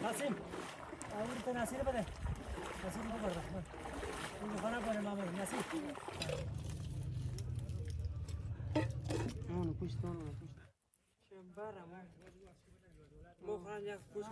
نسیم اول تو نسیر بده نسیر تو برده این خانه کنه ماما نسیر اونو پشت اونو پشت چه برم مخرج یک پشت